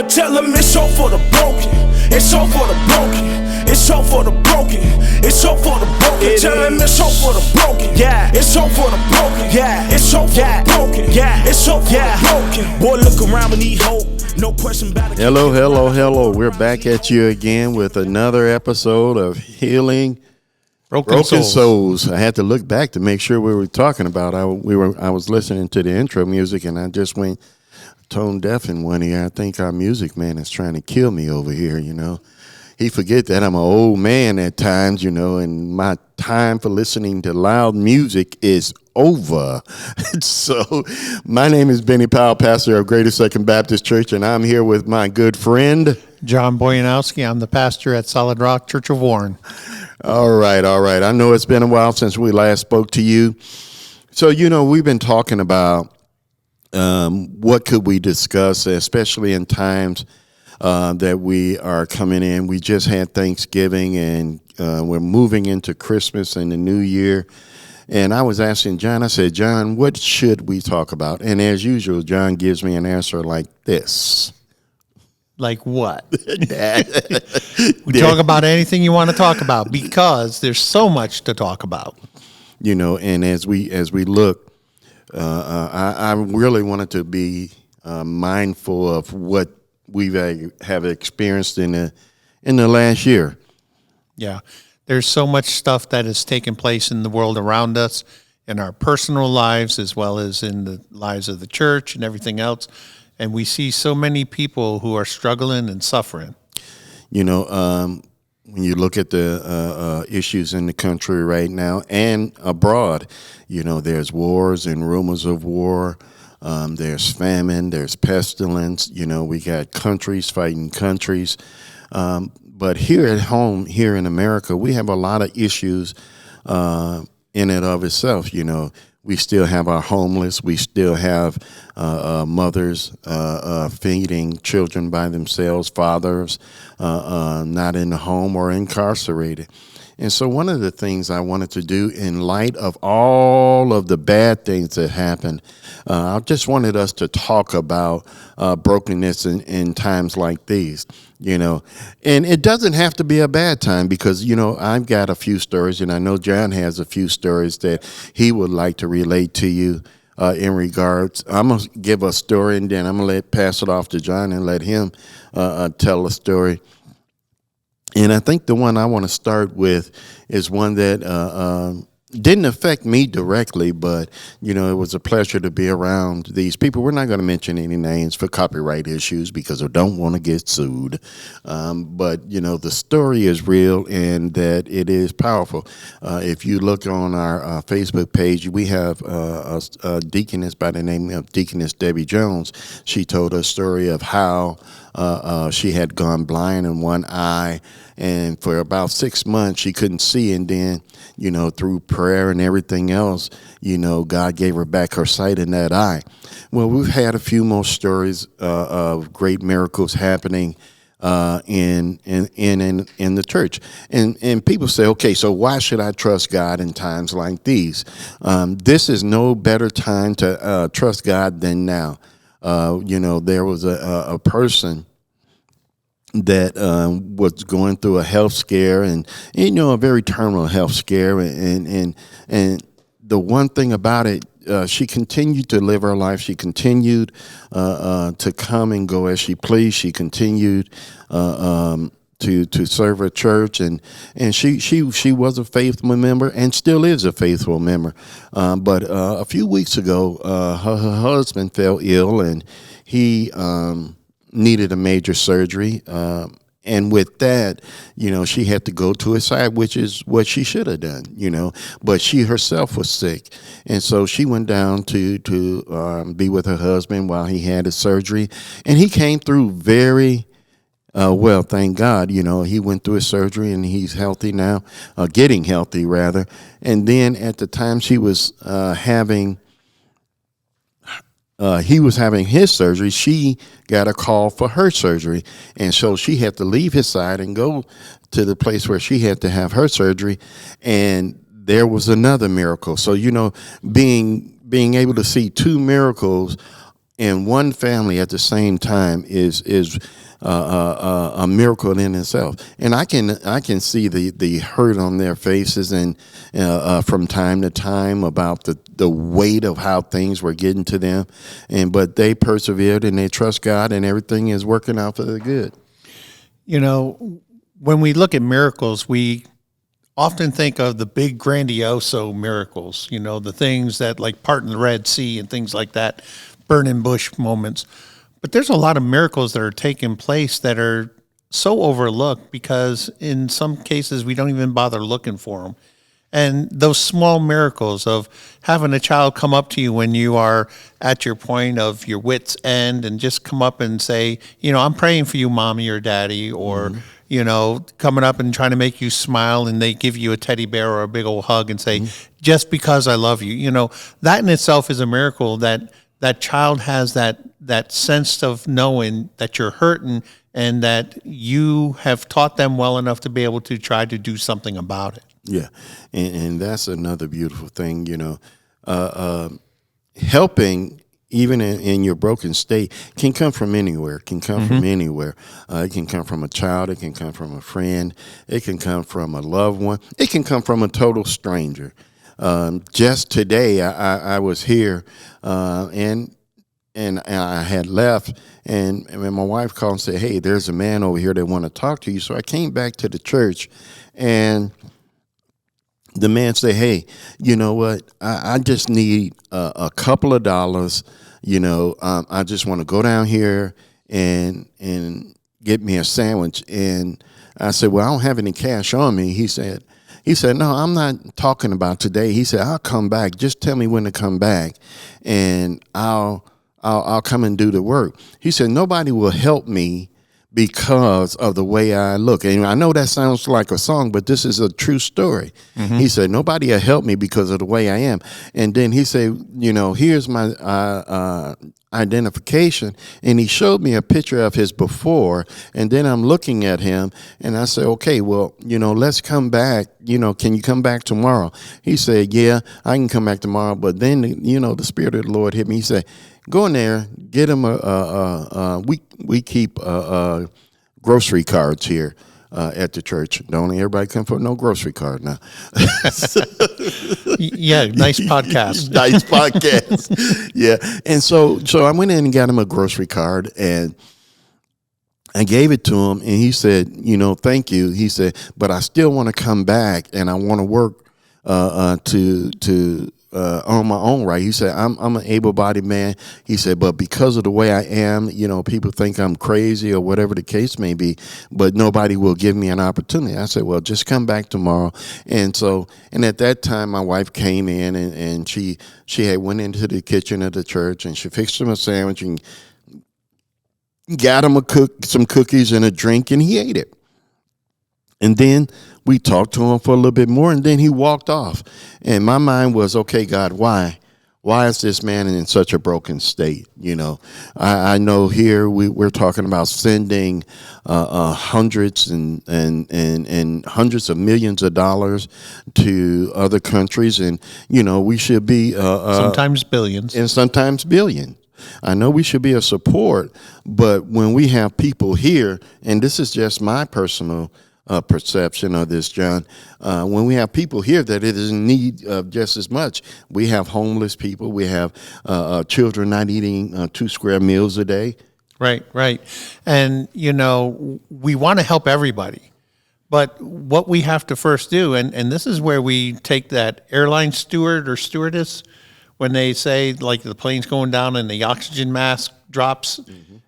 Tell them it's so for the broken. It's so for the broken. It's so for the broken. It's so for the broken. Tell them it's so for the broken. Yeah. It's so for the broken. Yeah. It's so for the broken. Yeah. It's so for the broken. Boy, look around and need hope. No question about it. Hello. We're back at you again with another episode of Healing Broken Souls. I had to look back to make sure we were talking about. I was listening to the intro music and I just went tone deaf in one ear. I think our music man is trying to kill me over here, you know. He forget that I'm an old man at times, you know, and my time for listening to loud music is over. So my name is Benny Powell, pastor of Greater Second Baptist Church, and I'm here with my good friend John Boyanowski. I'm the pastor at Solid Rock Church of Warren. All right. I know it's been a while since we last spoke to you. So, you know, we've been talking about what could we discuss, especially in times that we are coming in. We just had Thanksgiving and we're moving into Christmas and the New Year. And I was asking John, I said, John, what should we talk about? And as usual, John gives me an answer like this. Like what? We talk about anything you want to talk about because there's so much to talk about. You know, and as we look, I really wanted to be mindful of what we have experienced in the last year. Yeah, there's so much stuff that has taken place in the world around us, in our personal lives, as well as in the lives of the church and everything else. And we see so many people who are struggling and suffering. You know, when you look at the issues in the country right now and abroad, you know, there's wars and rumors of war. There's famine, there's pestilence. You know, we got countries fighting countries. But here at home, here in America, we have a lot of issues in and of itself. You know, we still have our homeless. We still have mothers feeding children by themselves, fathers not in the home or incarcerated. And so one of the things I wanted to do in light of all of the bad things that happened, I just wanted us to talk about brokenness in times like these, you know. And it doesn't have to be a bad time because, you know, I've got a few stories, and I know John has a few stories that he would like to relate to you in regards. I'm going to give a story, and then I'm going to pass it off to John and let him tell a story. And I think the one I want to start with is one that didn't affect me directly, but, you know, it was a pleasure to be around these people. We're not going to mention any names for copyright issues because we don't want to get sued. But, you know, the story is real and that it is powerful. If you look on our Facebook page, we have a deaconess by the name of Deaconess Debbie Jones. She told a story of how she had gone blind in one eye, and for about 6 months she couldn't see, and then, you know, through prayer and everything else, you know, God gave her back her sight in that eye. Well, we've had a few more stories of great miracles happening in the church, and people say, okay, so why should I trust God in times like these? This is no better time to trust God than now. You know, there was a person that was going through a health scare, and you know, a very terminal health scare, and the one thing about it, she continued to live her life. She continued to come and go as she pleased. She continued to serve her church, and she was a faithful member and still is a faithful member. But a few weeks ago, her husband fell ill, and he needed a major surgery. And with that, you know, she had to go to his side, which is what she should have done, you know. But she herself was sick. And so she went down to be with her husband while he had his surgery. And he came through very well, thank God. You know, he went through his surgery and he's healthy now, getting healthy rather. And then at the time he was having his surgery, she got a call for her surgery. And so she had to leave his side and go to the place where she had to have her surgery. And there was another miracle. So, you know, being able to see two miracles in one family at the same time is a miracle in itself. And I can see the hurt on their faces, and from time to time about the weight of how things were getting to them, but they persevered and they trust God, and everything is working out for the good. You know, when we look at miracles, we often think of the big grandioso miracles, you know, the things that like parting the Red Sea and things like that, burning bush moments. But there's a lot of miracles that are taking place that are so overlooked because in some cases we don't even bother looking for them. And those small miracles of having a child come up to you when you are at your point of your wit's end and just come up and say, you know, I'm praying for you, mommy or daddy, or, you know, coming up and trying to make you smile, and they give you a teddy bear or a big old hug and say, just because I love you. You know, that in itself is a miracle, that that child has that sense of knowing that you're hurting and that you have taught them well enough to be able to try to do something about it. Yeah, and that's another beautiful thing, you know. Helping, even in your broken state, can come from anywhere, from anywhere. It can come from a child, it can come from a friend, it can come from a loved one, it can come from a total stranger. Just today, I was here, and I had left, and my wife called and said, "Hey, there's a man over here that want to talk to you." So I came back to the church, and the man said, "Hey, you know what? I just need a couple of dollars. You know, I just want to go down here and get me a sandwich." And I said, "Well, I don't have any cash on me." He said, "No, I'm not talking about today." He said, "I'll come back. Just tell me when to come back, and I'll come and do the work." He said, "Nobody will help me because of the way I look." And I know that sounds like a song, but this is a true story. He said, "Nobody will help me because of the way I am." And then he said, "You know, here's my identification." And he showed me a picture of his before. And then I'm looking at him, and I said, "Okay, well, you know, let's come back. You know, can you come back tomorrow?" He said, "Yeah, I can come back tomorrow." But then, you know, the Spirit of the Lord hit me. He said, "Go in there, get him we keep grocery cards here at the church. Don't everybody come for no grocery card now." Yeah, nice podcast. Nice podcast. Yeah. And so I went in and got him a grocery card, and I gave it to him, and he said, "You know, thank you." He said, "But I still want to come back, and I want to work on my own right." He said, I'm an able-bodied man." He said, "But because of the way I am, you know, people think I'm crazy or whatever the case may be, but nobody will give me an opportunity." I said, "Well, just come back tomorrow." And at that time, my wife came in, and she had went into the kitchen of the church, and she fixed him a sandwich and got him some cookies and a drink, and he ate it. And then we talked to him for a little bit more, and then he walked off. And my mind was, okay, God, why? Why is this man in such a broken state? You know, I know here we're talking about sending hundreds and hundreds of millions of dollars to other countries, and you know we should be sometimes billions, and sometimes billions. I know we should be a support, but when we have people here, and this is just my personal perception of this, John, when we have people here that it is in need of just as much. We have homeless people. We have children not eating 2 square meals a day. Right. And, you know, we want to help everybody. But what we have to first do, and this is where we take that airline steward or stewardess, when they say, like, the plane's going down and the oxygen mask drops,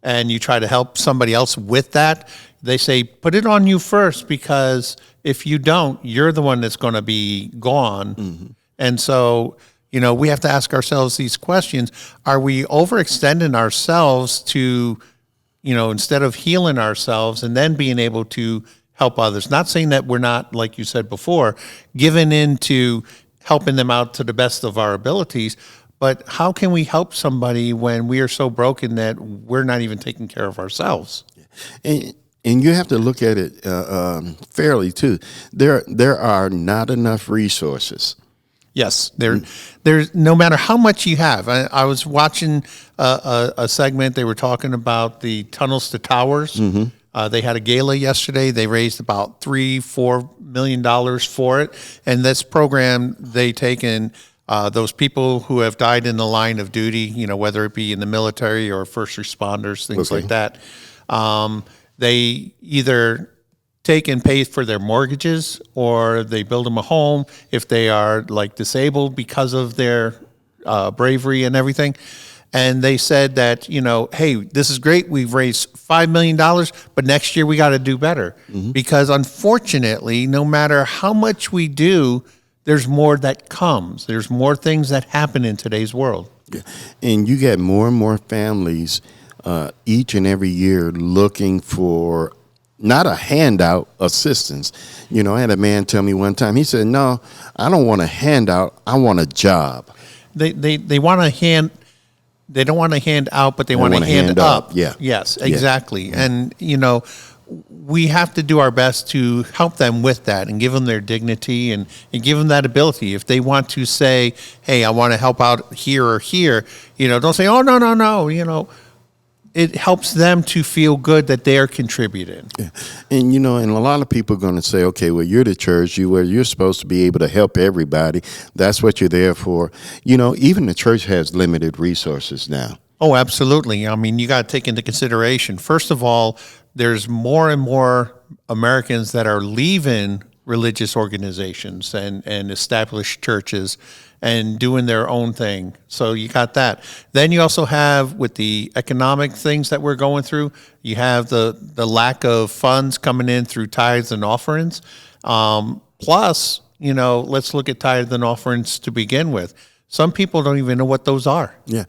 and you try to help somebody else with that, they say, put it on you first, because if you don't, you're the one that's going to be gone. And so, you know, we have to ask ourselves these questions. Are we overextending ourselves to, you know, instead of healing ourselves and then being able to help others? Not saying that we're not, like you said before, giving into helping them out to the best of our abilities, but how can we help somebody when we are so broken that we're not even taking care of ourselves? And you have to look at it fairly too. There are not enough resources Yes, there's no matter how much you have. I was watching a segment. They were talking about the tunnels to towers. They had a gala yesterday. They raised about $3-4 million for it. And this program, they take in those people who have died in the line of duty, you know, whether it be in the military or first responders, things like that. They either take and pay for their mortgages, or they build them a home if they are like disabled because of their bravery and everything. And they said that, you know, hey, this is great. We've raised $5 million, but next year we got to do better. Because unfortunately, no matter how much we do, there's more that comes. There's more things that happen in today's world. Yeah. And you get more and more families each and every year looking for not a handout, assistance. You know, I had a man tell me one time, he said, no, I don't want a handout. I want a job. They want a hand. They don't want to hand out, but they want to hand up. Yeah. Yes, exactly. Yeah. And, you know, we have to do our best to help them with that and give them their dignity and give them that ability. If they want to say, hey, I want to help out here or here, you know, don't say, oh, no, you know. It helps them to feel good that they are contributing. Yeah. And, you know, and a lot of people are going to say, okay, well, you're the church, you're supposed to be able to help everybody. That's what you're there for. You know, even the church has limited resources now. Oh, absolutely. I mean, you got to take into consideration, first of all, there's more and more Americans that are leaving religious organizations and established churches and doing their own thing. So you got that. Then you also have, with the economic things that we're going through, you have the lack of funds coming in through tithes and offerings. Plus, you know, let's look at tithes and offerings to begin with. Some people don't even know what those are. Yeah,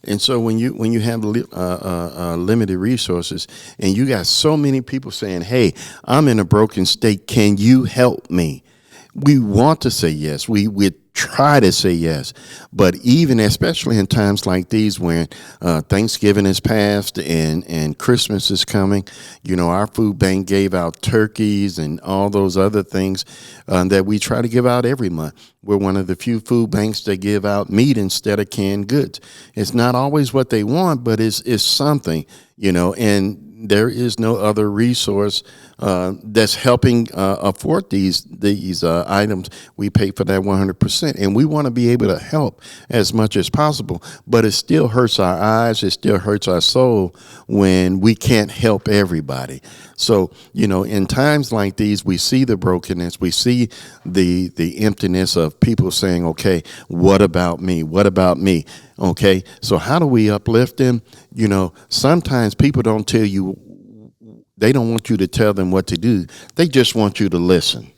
and so when you have limited resources, and you got so many people saying, "Hey, I'm in a broken state. Can you help me?" We want to say yes. We try to say yes, but even especially in times like these when Thanksgiving is past and Christmas is coming, you know, our food bank gave out turkeys and all those other things that we try to give out every month. We're one of the few food banks that give out meat instead of canned goods. It's not always what they want, but it's something, you know, and there is no other resource that's helping afford these items. We pay for that 100%, and we want to be able to help as much as possible. But it still hurts our eyes. It still hurts our soul when we can't help everybody. So, you know, in times like these, we see the brokenness. We see the emptiness of people saying, "Okay, what about me? What about me?" Okay, so how do we uplift them? You know, sometimes people don't tell you. They don't want you to tell them what to do. They just want you to listen.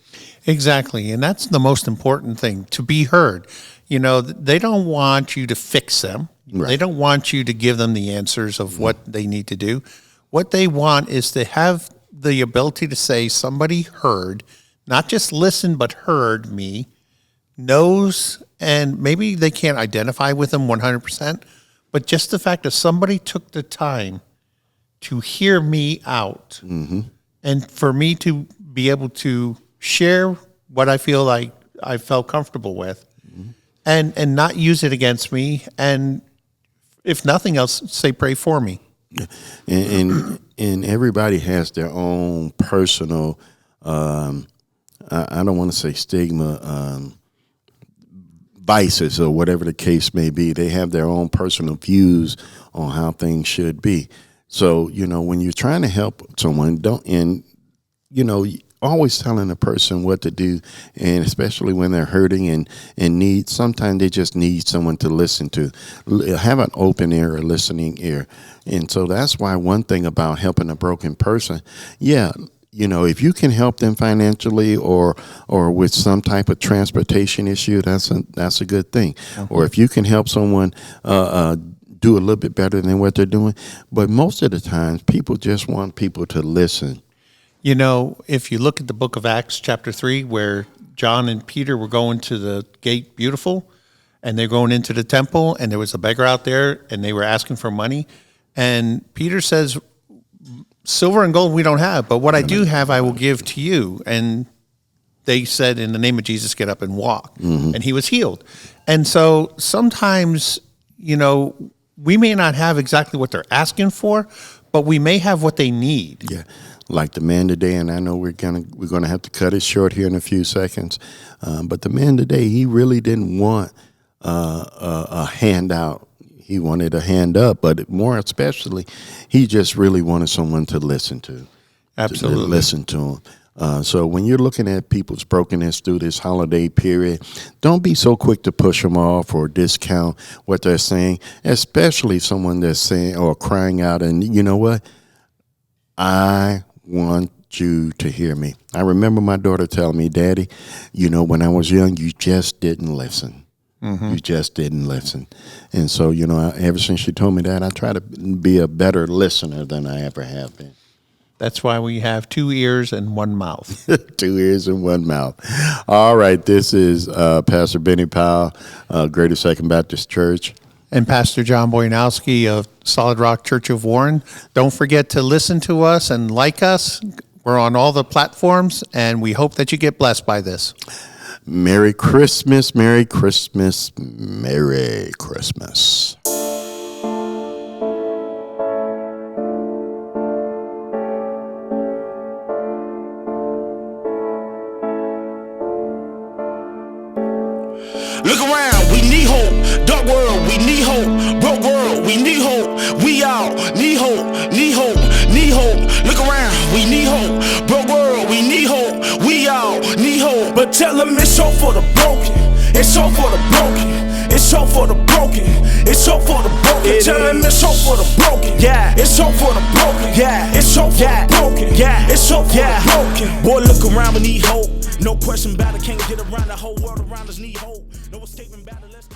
Exactly. And that's the most important thing, to be heard. You know, they don't want you to fix them. Right. They don't want you to give them the answers of what they need to do. What they want is to have the ability to say, somebody heard, not just listened, but heard me, knows, and maybe they can't identify with them 100%, but just the fact that somebody took the time to hear me out, and for me to be able to share what I feel like I felt comfortable with, and not use it against me, and if nothing else, say pray for me. And everybody has their own personal, I don't want to say stigma, vices or whatever the case may be. They have their own personal views on how things should be. So, you know, when you're trying to help someone, always telling a person what to do, and especially when they're hurting and need, sometimes they just need someone to listen to. Have an open ear, a listening ear. And so that's why one thing about helping a broken person, you know, if you can help them financially or with some type of transportation issue, that's a good thing. Or if you can help someone do a little bit better than what they're doing. But most of the time, people just want people to listen. You know, if you look at the book of Acts chapter 3, where John and Peter were going to the gate beautiful, and they're going into the temple, and there was a beggar out there, and they were asking for money. And Peter says, silver and gold we don't have, but what I do have I will give to you. And they said, in the name of Jesus, get up and walk. And he was healed. And so sometimes, you know, we may not have exactly what they're asking for, but we may have what they need. Yeah, like the man today, and I know we're gonna have to cut it short here in a few seconds. But the man today, he really didn't want a handout. He wanted a hand up, but more especially, he just really wanted someone to listen to. Absolutely. To listen to him. So when you're looking at people's brokenness through this holiday period, don't be so quick to push them off or discount what they're saying, especially someone that's saying or crying out, and you know what? I want you to hear me. I remember my daughter telling me, Daddy, you know, when I was young, you just didn't listen. You just didn't listen. And so, you know, ever since she told me that, I try to be a better listener than I ever have been. That's why we have 2 ears and 1 mouth. 2 ears and 1 mouth. All right, this is Pastor Benny Powell, Greater Second Baptist Church. And Pastor John Boyanowski of Solid Rock Church of Warren. Don't forget to listen to us and like us. We're on all the platforms, and we hope that you get blessed by this. Merry Christmas, Merry Christmas, Merry Christmas. Look around, we need hope. Dark world, we need hope. Broke world, we need hope. We all need hope, need hope, need hope. Look around, we need hope. Broke world, we need hope. We all need hope. But tell them it's hope for the broken. It's hope for the broken. It's hope for the broken. It's hope for the broken. Tell them it's hope for the broken. Yeah, it's hope for the broken. Yeah, it's hope for the broken. Yeah, it's hope for the broken. Boy, look around, we need hope. No question about it, can't get around. The whole world around us need hope. No escaping battle, let's